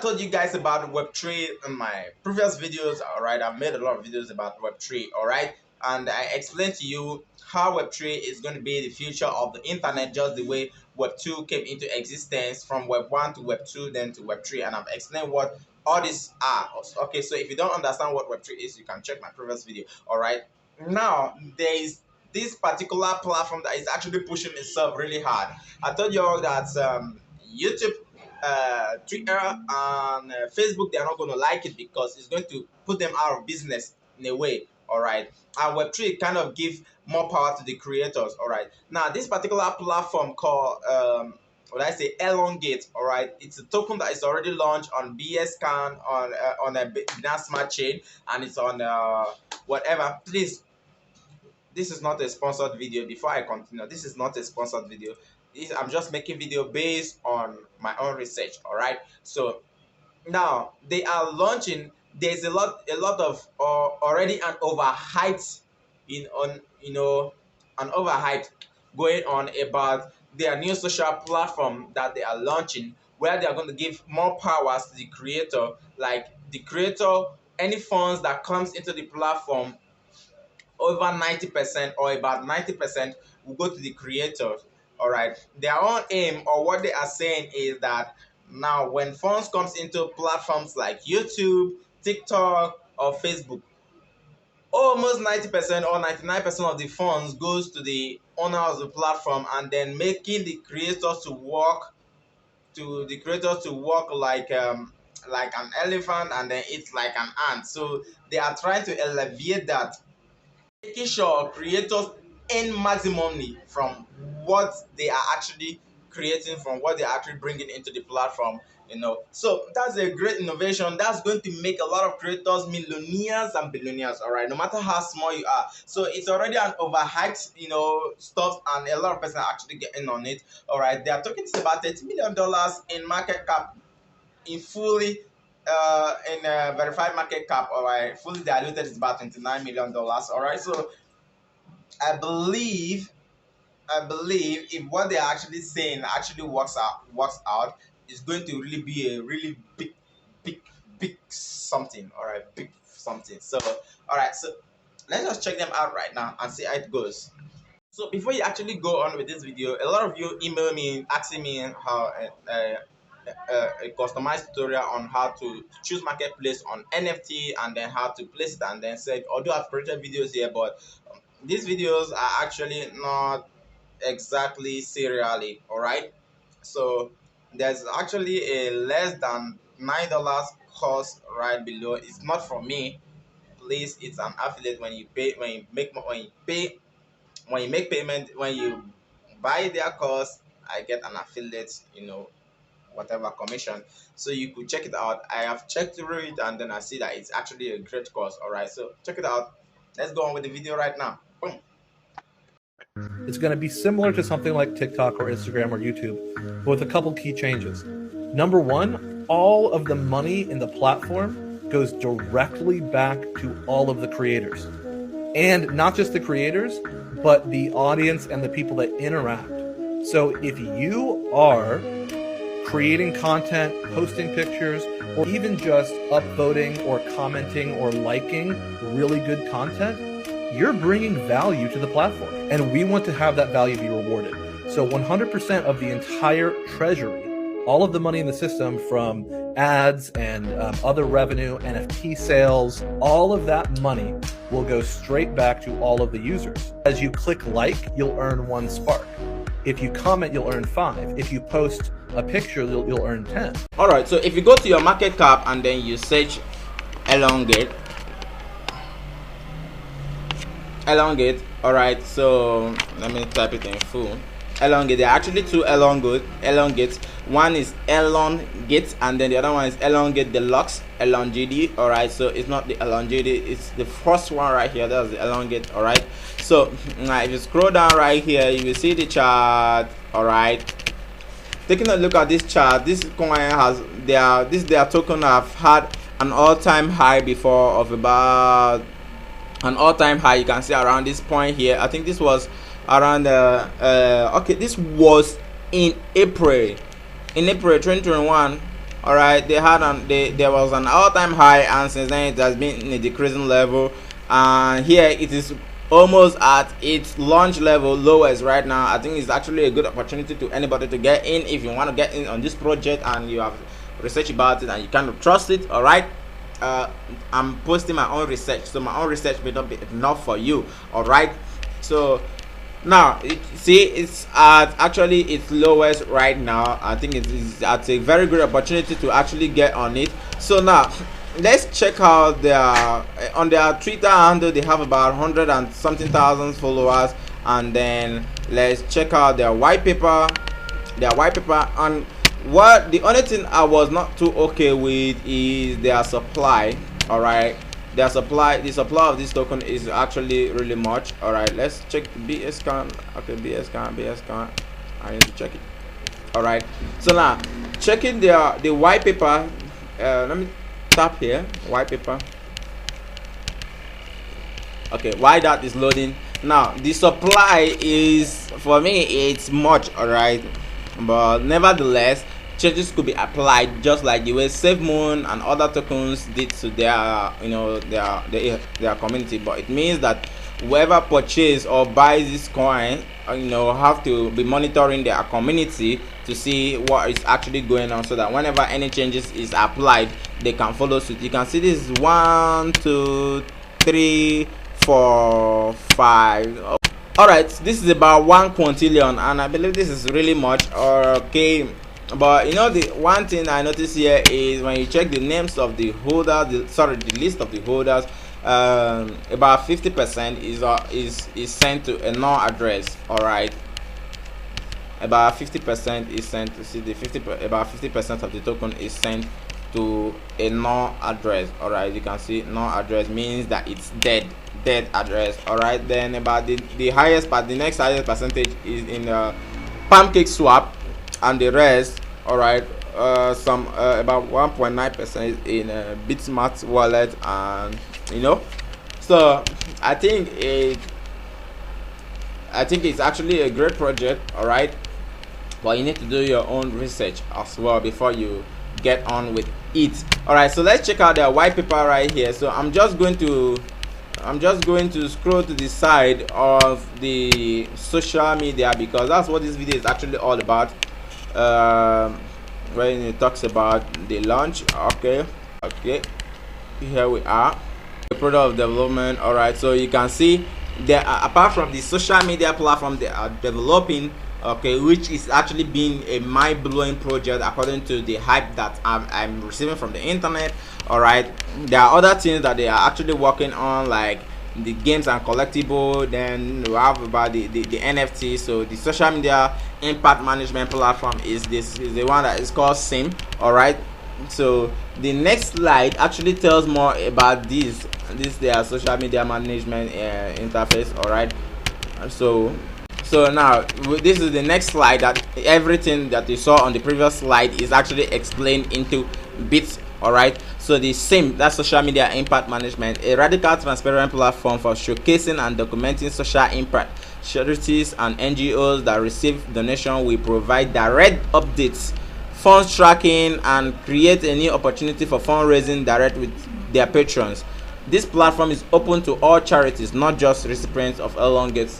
told you guys about Web3 in my previous videos, all right, I've made a lot of videos about Web3, all right, and I explained to you how Web3 is going to be the future of the internet, just the way Web2 came into existence, from Web1 to Web2, then to Web3, and I've explained what all these are. Okay, so if you don't understand what Web3 is, you can check my previous video, all right. Now there is this particular platform that is actually pushing itself really hard. I told you all that YouTube, Twitter, and Facebook, they're not going to like it because it's going to put them out of business in a way, all right. And Web3 kind of give more power to the creators, all right. Now this particular platform called 𝗕𝗜𝗡𝗔𝗥𝗕𝗏, all right, it's a token that is already launched on BSCAN, on a Binance Smart Chain, and it's on whatever. Please, this is not a sponsored video. Before I continue, this is not a sponsored video. I'm just making video based on my own research, all right. So now they are launching. There's a lot of already an overhyped an overhyped going on about their new social platform that they are launching, where they are going to give more powers to the creator. Like the creator, any funds that comes into the platform, over 90% or about 90% will go to the creators, all right. Their own aim, or what they are saying, is that now when funds comes into platforms like YouTube, TikTok, or Facebook, almost 90% or 99% of the funds goes to the owner of the platform, and then making the creators to work like an elephant, and then it's like an ant. So they are trying to alleviate that, making sure creators earn maximally from what they are actually creating, from what they are actually bringing into the platform. So that's a great innovation that's going to make a lot of creators millionaires and billionaires, all right, no matter how small you are. So it's already an overhyped stuff, and a lot of people are actually getting on it, all right. They are talking about $30 million in market cap, in fully in a verified market cap, all right. Fully diluted is about $29 million, all right. So I believe if what they're actually saying actually works out, it's going to really be a really big something, all right, big something. So all right, so let's just check them out right now and see how it goes. So before you actually go on with this video, a lot of you email me asking me how a customized tutorial on how to choose marketplace on NFT, and then how to place it, and then said, although I've created videos here, but these videos are actually not exactly serially, all right. So there's actually a less than $9 cost right below. It's not from me, please. It's an affiliate. When you make payment, when you buy their course, I get an affiliate, whatever commission. So you could check it out. I have checked through it, and then I see that it's actually a great course, all right. So check it out. Let's go on with the video right now. Boom. It's going to be similar to something like TikTok or Instagram or YouTube, but with a couple key changes. Number one, all of the money in the platform goes directly back to all of the creators. And not just the creators, but the audience and the people that interact. So if you are creating content, posting pictures, or even just upvoting or commenting or liking really good content, you're bringing value to the platform, and we want to have that value be rewarded. So 100% of the entire treasury, all of the money in the system from ads and other revenue, NFT sales, all of that money will go straight back to all of the users. As you click like, you'll earn 1 spark. If you comment, you'll earn 5. If you post a picture, you'll earn 10. All right, so if you go to your market cap and then you search elongate, all right, so let me type it in full. Elongate, there are actually 2 elongates. One is elongate, and then the other one is elongate deluxe, elongate, all right. So it's not the elongate, it's the first one right here. That's the elongate, all right. So now if you scroll down right here, you will see the chart, all right. Taking a look at this chart, this coin has their token have had an all-time high before of about an all-time high. You can see around this point here. I think this was around okay, this was in April 2021. All right, there was an all-time high, and since then it has been in a decreasing level, and here it is almost at its launch level lowest right now. I think it's actually a good opportunity to anybody to get in if you want to get in on this project and you have research about it and you kind of trust it. All right, I'm posting my own research, so my own research may not be enough for you. All right, so now see it's at actually its lowest right now. I think it is at a very good opportunity to actually get on it. So now let's check out their on their Twitter handle. They have about 100 and something thousand followers, and then let's check out their white paper. And what the only thing I was not too okay with is their supply. All right, the supply of this token is actually really much. All right, let's check 𝗏𝗏𝗏𝗏. Okay, 𝗏𝗏𝗏𝗏𝗏. I need to check it. All right, so now checking the white paper. Let me tap here, white paper. Okay, why that is loading now. The supply is, for me, it's much. All right, but nevertheless changes could be applied just like the way SafeMoon and other tokens did to their their community. But it means that whoever purchase or buys this coin have to be monitoring their community to see what is actually going on, so that whenever any changes is applied they can follow suit. You can see this is 1 2 3 4 5. All right, this is about 1 quintillion, and I believe this is really much. Okay, but the one thing I notice here is when you check the names of the holders, the list of the holders, about 50% is sent to a null address. All right, about 50% is sent to about 50% of the token is sent to a null address. All right, you can see null address means that it's dead address. All right, then about the next highest percentage is in PancakeSwap, and the rest, all right, some about 1.9% in Bitsmart wallet, and so I think it's actually a great project. All right, but you need to do your own research as well before you get on with it. All right, so let's check out their white paper right here. So I'm just going to scroll to the side of the social media, because that's what this video is actually all about. When it talks about the launch, okay, here we are, the product of development. All right, so you can see there are, apart from the social media platform they are developing, okay, which is actually being a mind-blowing project according to the hype that I'm receiving from the internet. All right, there are other things that they are actually working on, like the games and collectible. Then we have about the NFT. So the social media impact management platform is the one that is called 𝗏𝗏𝗏𝗏𝗏. All right, so the next slide actually tells more about this their social media management interface. All right, so now this is the next slide, that everything that you saw on the previous slide is actually explained into bits. All right, so the 𝗏𝗏𝗏𝗏𝗏, that's social media impact management, a radical transparent platform for showcasing and documenting social impact. Charities and NGOs that receive donation will provide direct updates, funds tracking, and create a new opportunity for fundraising direct with their patrons. This platform is open to all charities, not just recipients of elongate